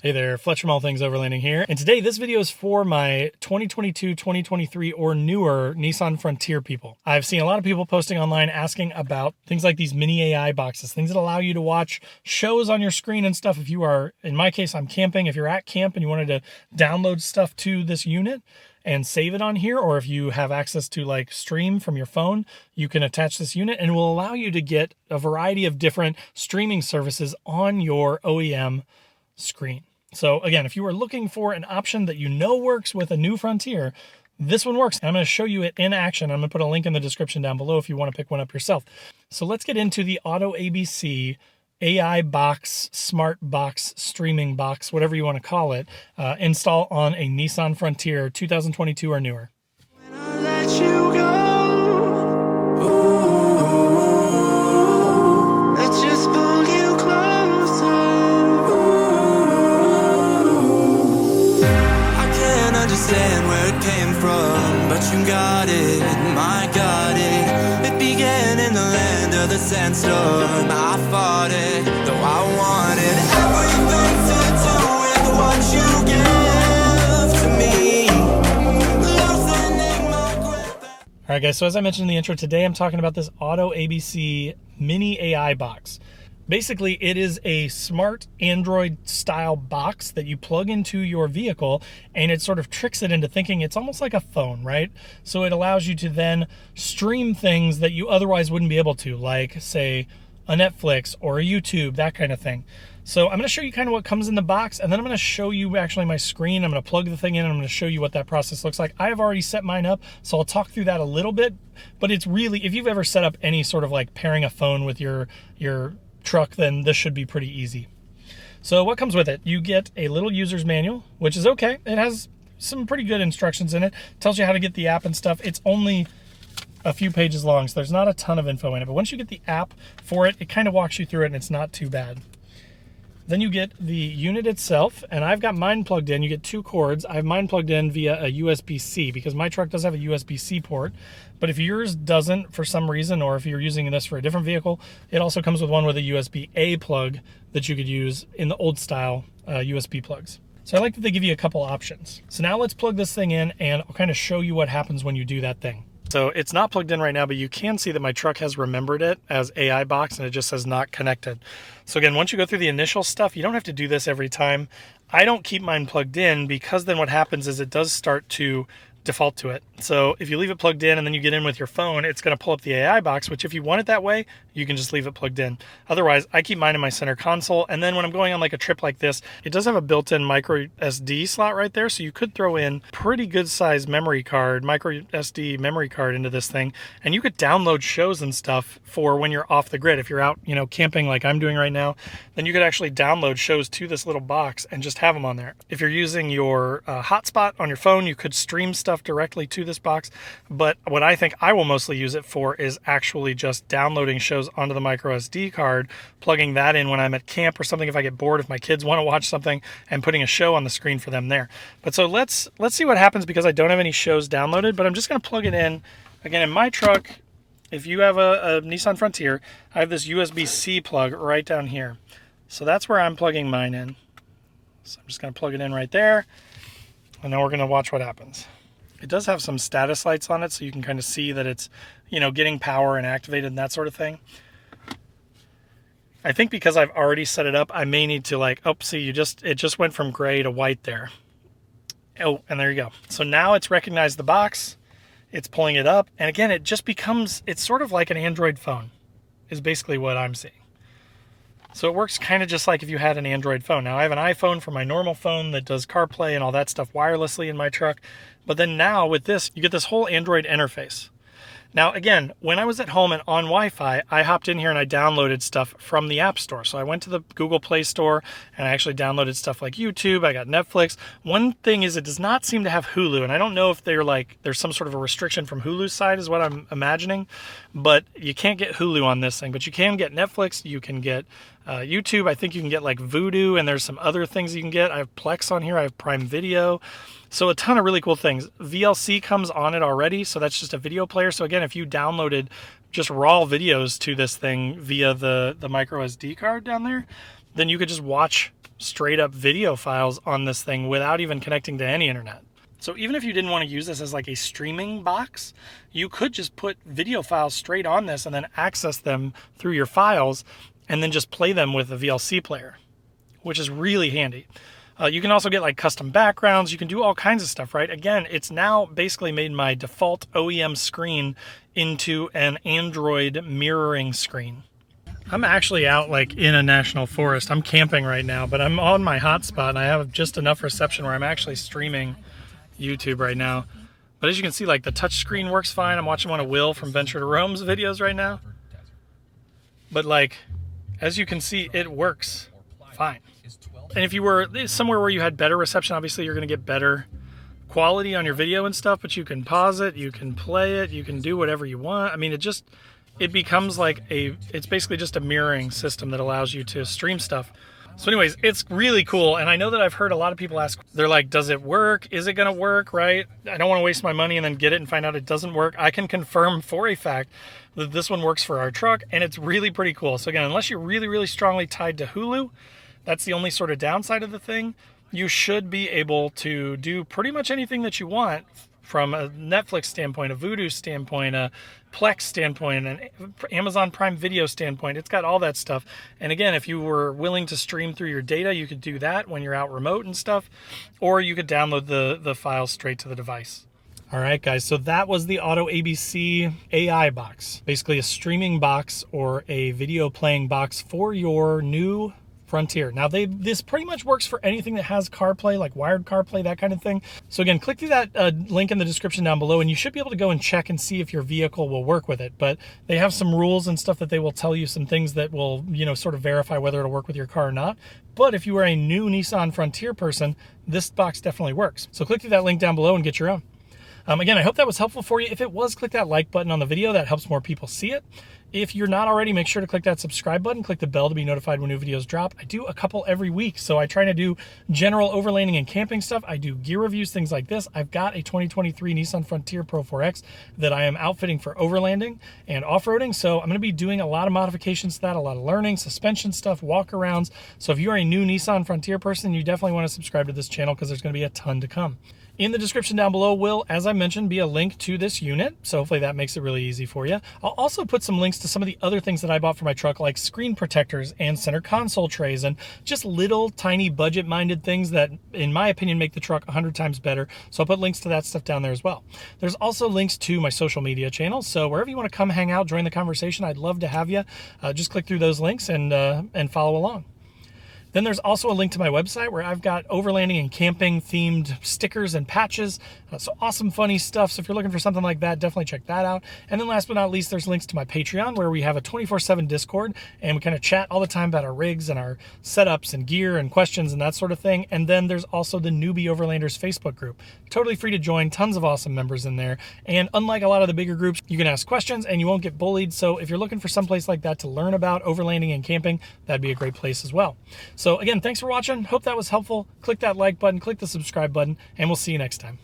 Hey there, Fletcher from All Things Overlanding here. And today this video is for my 2022, 2023 or newer Nissan Frontier people. I've seen a lot of people posting online asking about things like these mini AI boxes, things that allow you to watch shows on your screen and stuff. If you are, in my case, I'm camping. If you're at camp and you wanted to download stuff to this unit and save it on here, or if you have access to like stream from your phone, you can attach this unit and it will allow you to get a variety of different streaming services on your OEM screen. So again, if you are looking for an option that you know works with a new Frontier, this one works. I'm going to show you it in action. I'm going to put a link in the description down below if you want to pick one up yourself. So let's get into the AutoABC AI box, smart box, streaming box, whatever you want to call it, install on a Nissan Frontier 2022 or newer. When I let you go, I just pulled you closer. I can't understand where it came from, but you got it, I got it. It began in the land of the sandstorm. I fought it, though I wanted everything to do with what you gave to me. Loosening my grip. All right, guys, so as I mentioned in the intro, today I'm talking about this AutoABC mini AI box. Basically, it is a smart Android-style box that you plug into your vehicle, and it sort of tricks it into thinking it's almost like a phone, right? So it allows you to then stream things that you otherwise wouldn't be able to, like, say, a Netflix or a YouTube, that kind of thing. So I'm going to show you kind of what comes in the box, and then I'm going to show you actually my screen. I'm going to plug the thing in, and I'm going to show you what that process looks like. I have already set mine up, so I'll talk through that a little bit, but it's really, if you've ever set up any sort of like pairing a phone with your truck, then this should be pretty easy. So what comes with it? You get a little user's manual, which is okay. It has some pretty good instructions in it. It tells you how to get the app and stuff. It's only a few pages long, so there's not a ton of info in it. But once you get the app for it, it kind of walks you through it, and it's not too bad. Then you get the unit itself, and I've got mine plugged in. You get two cords. I have mine plugged in via a USB-C because my truck does have a USB-C port. But if yours doesn't for some reason, or if you're using this for a different vehicle, it also comes with one with a USB-A plug that you could use in the old style USB plugs. So I like that they give you a couple options. So now let's plug this thing in, and I'll kind of show you what happens when you do that thing. So it's not plugged in right now, but you can see that my truck has remembered it as AI box, and it just says not connected. So again, once you go through the initial stuff, you don't have to do this every time. I don't keep mine plugged in because then what happens is it does start to default to it. So if you leave it plugged in and then you get in with your phone, it's going to pull up the AI box, which if you want it that way, you can just leave it plugged in. Otherwise, I keep mine in my center console. And then when I'm going on like a trip like this, it does have a built-in micro SD slot right there. So you could throw in pretty good size memory card, micro SD memory card into this thing. And you could download shows and stuff for when you're off the grid. If you're out, camping like I'm doing right now, then you could actually download shows to this little box and just have them on there. If you're using your hotspot on your phone, you could stream stuff directly to this box, but what I think I will mostly use it for is actually just downloading shows onto the micro SD card, plugging that in when I'm at camp or something if I get bored, if my kids want to watch something, and putting a show on the screen for them there. But so let's see what happens because I don't have any shows downloaded, but I'm just going to plug it in. Again, in my truck, if you have a Nissan Frontier, I have this USB-C plug right down here. So that's where I'm plugging mine in. So I'm just going to plug it in right there, and then we're going to watch what happens. It does have some status lights on it, so you can kind of see that it's, getting power and activated and that sort of thing. I think because I've already set it up, I may need to see, it just went from gray to white there. Oh, and there you go. So now it's recognized the box, it's pulling it up, and again, it just becomes, it's sort of like an Android phone, is basically what I'm seeing. So it works kind of just like if you had an Android phone. Now I have an iPhone for my normal phone that does CarPlay and all that stuff wirelessly in my truck. But then now with this, you get this whole Android interface. Now again, when I was at home and on Wi-Fi, I hopped in here and I downloaded stuff from the App Store. So I went to the Google Play Store and I actually downloaded stuff like YouTube. I got Netflix. One thing is it does not seem to have Hulu. And I don't know if there's some sort of a restriction from Hulu's side is what I'm imagining. But you can't get Hulu on this thing. But you can get Netflix. You can get YouTube. I think you can get like Vudu, and there's some other things you can get. I have Plex on here. I have Prime Video. So a ton of really cool things. VLC comes on it already, so that's just a video player. So again, if you downloaded just raw videos to this thing via the micro SD card down there, then you could just watch straight up video files on this thing without even connecting to any internet. So even if you didn't want to use this as like a streaming box, you could just put video files straight on this and then access them through your files and then just play them with a VLC player, which is really handy. You can also get like custom backgrounds. You can do all kinds of stuff, right? Again, it's now basically made my default OEM screen into an Android mirroring screen. I'm actually out like in a national forest. I'm camping right now, but I'm on my hotspot and I have just enough reception where I'm actually streaming YouTube right now. But as you can see, like the touch screen works fine. I'm watching one of Will from Venture to Roam's videos right now. But like, as you can see, it works fine. And if you were somewhere where you had better reception, obviously you're going to get better quality on your video and stuff, but you can pause it, you can play it, you can do whatever you want. I mean, it becomes like it's basically just a mirroring system that allows you to stream stuff. So anyways, it's really cool. And I know that I've heard a lot of people ask, they're like, does it work? Is it going to work, right? I don't want to waste my money and then get it and find out it doesn't work. I can confirm for a fact that this one works for our truck and it's really pretty cool. So again, unless you're really, really strongly tied to Hulu, that's the only sort of downside of the thing. You should be able to do pretty much anything that you want from a Netflix standpoint, a Vudu standpoint, a Plex standpoint, an Amazon Prime Video standpoint. It's got all that stuff. And again, if you were willing to stream through your data, you could do that when you're out remote and stuff, or you could download the files straight to the device. All right, guys, so that was the AutoABC AI box, basically a streaming box or a video playing box for your new Frontier. Now this pretty much works for anything that has CarPlay, like wired CarPlay, that kind of thing. So again, click through that link in the description down below and you should be able to go and check and see if your vehicle will work with it. But they have some rules and stuff that they will tell you, some things that will, sort of verify whether it'll work with your car or not. But if you are a new Nissan Frontier person, this box definitely works. So click through that link down below and get your own. Again, I hope that was helpful for you. If it was, click that like button on the video. That helps more people see it. If you're not already, make sure to click that subscribe button, click the bell to be notified when new videos drop. I do a couple every week, so I try to do general overlanding and camping stuff. I do gear reviews, things like this. I've got a 2023 Nissan Frontier Pro 4X that I am outfitting for overlanding and off-roading, so I'm going to be doing a lot of modifications to that, a lot of learning, suspension stuff, walk-arounds. So if you're a new Nissan Frontier person, you definitely want to subscribe to this channel because there's going to be a ton to come. In the description down below will, as I mentioned, be a link to this unit. So hopefully that makes it really easy for you. I'll also put some links to some of the other things that I bought for my truck, like screen protectors and center console trays and just little tiny budget-minded things that, in my opinion, make the truck 100 times better. So I'll put links to that stuff down there as well. There's also links to my social media channels. So wherever you want to come hang out, join the conversation, I'd love to have you. Just click through those links and follow along. Then there's also a link to my website where I've got overlanding and camping themed stickers and patches. So awesome, funny stuff. So if you're looking for something like that, definitely check that out. And then last but not least, there's links to my Patreon where we have a 24/7 Discord and we kind of chat all the time about our rigs and our setups and gear and questions and that sort of thing. And then there's also the Newbie Overlanders Facebook group. Totally free to join, tons of awesome members in there. And unlike a lot of the bigger groups, you can ask questions and you won't get bullied. So if you're looking for some place like that to learn about overlanding and camping, that'd be a great place as well. So again, thanks for watching. Hope that was helpful. Click that like button, click the subscribe button, and we'll see you next time.